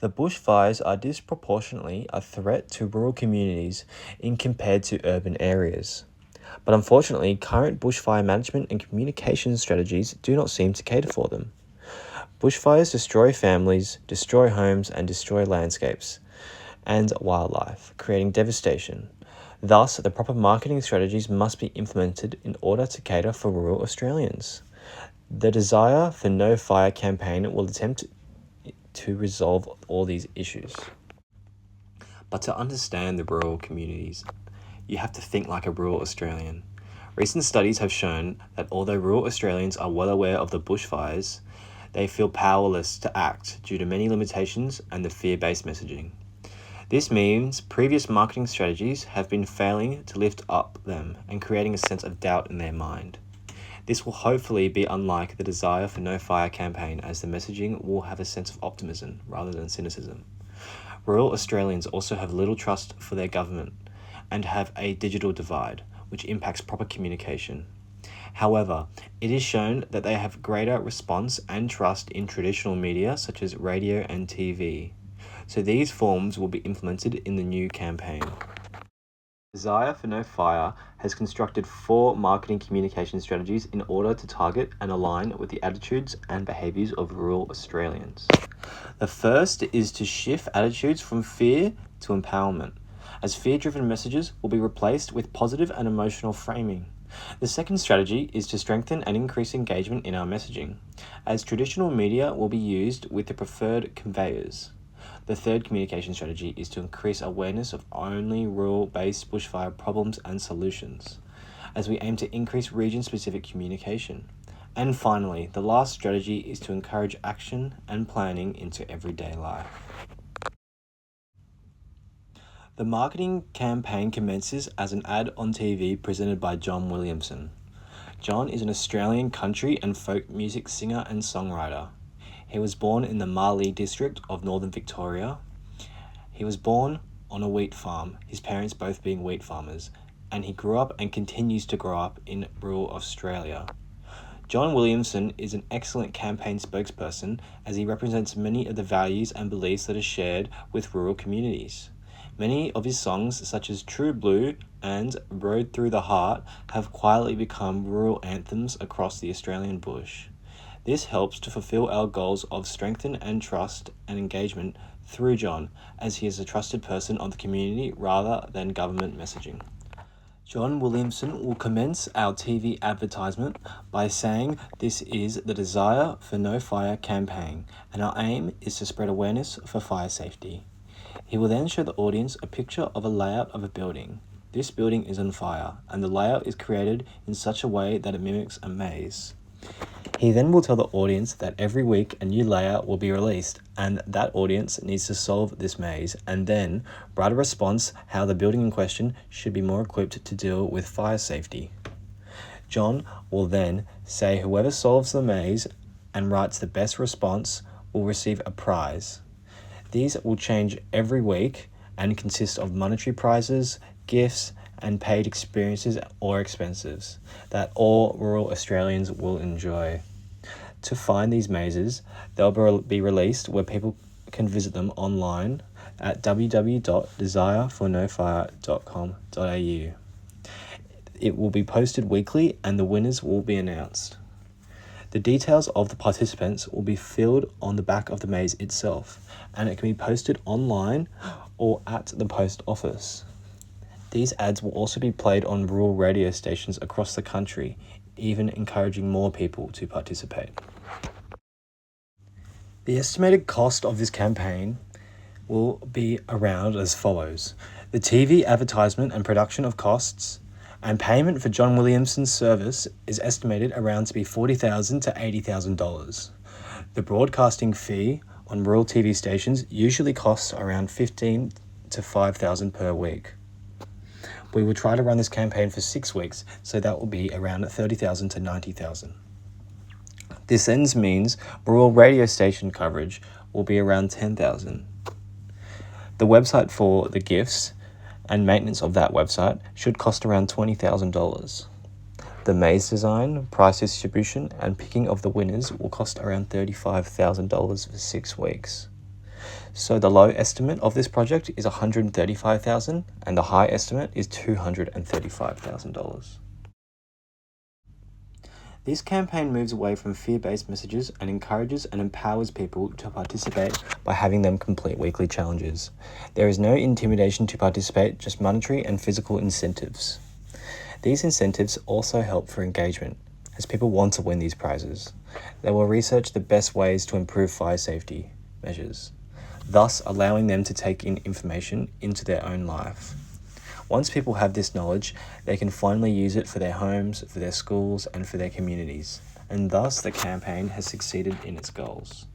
The bushfires are disproportionately a threat to rural communities in compared to urban areas. But unfortunately, current bushfire management and communication strategies do not seem to cater for them. Bushfires destroy families, destroy homes, and destroy landscapes and wildlife, creating devastation. Thus, the proper marketing strategies must be implemented in order to cater for rural Australians. The Desire for No Fire campaign will attempt to resolve all these issues. But to understand the rural communities, you have to think like a rural Australian. Recent studies have shown that although rural Australians are well aware of the bushfires, they feel powerless to act due to many limitations and the fear-based messaging. This means previous marketing strategies have been failing to lift up them and creating a sense of doubt in their mind. This will hopefully be unlike the Desire for No Fire campaign, as the messaging will have a sense of optimism rather than cynicism. Rural Australians also have little trust for their government and have a digital divide, which impacts proper communication. However, it is shown that they have greater response and trust in traditional media such as radio and TV. So these forms will be implemented in the new campaign. Desire for No Fire has constructed 4 marketing communication strategies in order to target and align with the attitudes and behaviours of rural Australians. The first is to shift attitudes from fear to empowerment, as fear-driven messages will be replaced with positive and emotional framing. The second strategy is to strengthen and increase engagement in our messaging, as traditional media will be used with the preferred conveyors. The third communication strategy is to increase awareness of only rural-based bushfire problems and solutions, as we aim to increase region-specific communication. And finally, the last strategy is to encourage action and planning into everyday life. The marketing campaign commences as an ad on TV presented by John Williamson. John is an Australian country and folk music singer and songwriter. He was born in the Marlee district of northern Victoria. He was born on a wheat farm, his parents both being wheat farmers, and he grew up and continues to grow up in rural Australia. John Williamson is an excellent campaign spokesperson, as he represents many of the values and beliefs that are shared with rural communities. Many of his songs, such as True Blue and Road Through the Heart, have quietly become rural anthems across the Australian bush. This helps to fulfill our goals of strengthen and trust and engagement through John, as he is a trusted person of the community rather than government messaging. John Williamson will commence our TV advertisement by saying this is the Desire for No Fire campaign, and our aim is to spread awareness for fire safety. He will then show the audience a picture of a layout of a building. This building is on fire, and the layout is created in such a way that it mimics a maze. He then will tell the audience that every week a new layout will be released, and that audience needs to solve this maze and then write a response how the building in question should be more equipped to deal with fire safety. John will then say whoever solves the maze and writes the best response will receive a prize. These will change every week and consist of monetary prizes, gifts, and paid experiences or expenses that all rural Australians will enjoy. To find these mazes, they'll be released where people can visit them online at www.desirefornofire.com.au. It will be posted weekly and the winners will be announced. The details of the participants will be filled on the back of the maze itself, and it can be posted online or at the post office. These ads will also be played on rural radio stations across the country, even encouraging more people to participate. The estimated cost of this campaign will be around as follows. The TV advertisement and production of costs and payment for John Williamson's service is estimated around to be $40,000 to $80,000. The broadcasting fee on rural TV stations usually costs around $15,000 to $5,000 per week. We will try to run this campaign for 6 weeks, so that will be around $30,000 to $90,000. This then means rural radio station coverage will be around $10,000. The website for the gifts and maintenance of that website should cost around $20,000. The maze design, price distribution, and picking of the winners will cost around $35,000 for 6 weeks. So the low estimate of this project is $135,000 and the high estimate is $235,000. This campaign moves away from fear-based messages and encourages and empowers people to participate by having them complete weekly challenges. There is no intimidation to participate, just monetary and physical incentives. These incentives also help for engagement, as people want to win these prizes. They will research the best ways to improve fire safety measures, thus allowing them to take in information into their own life. Once people have this knowledge, they can finally use it for their homes, for their schools, and for their communities, and thus the campaign has succeeded in its goals.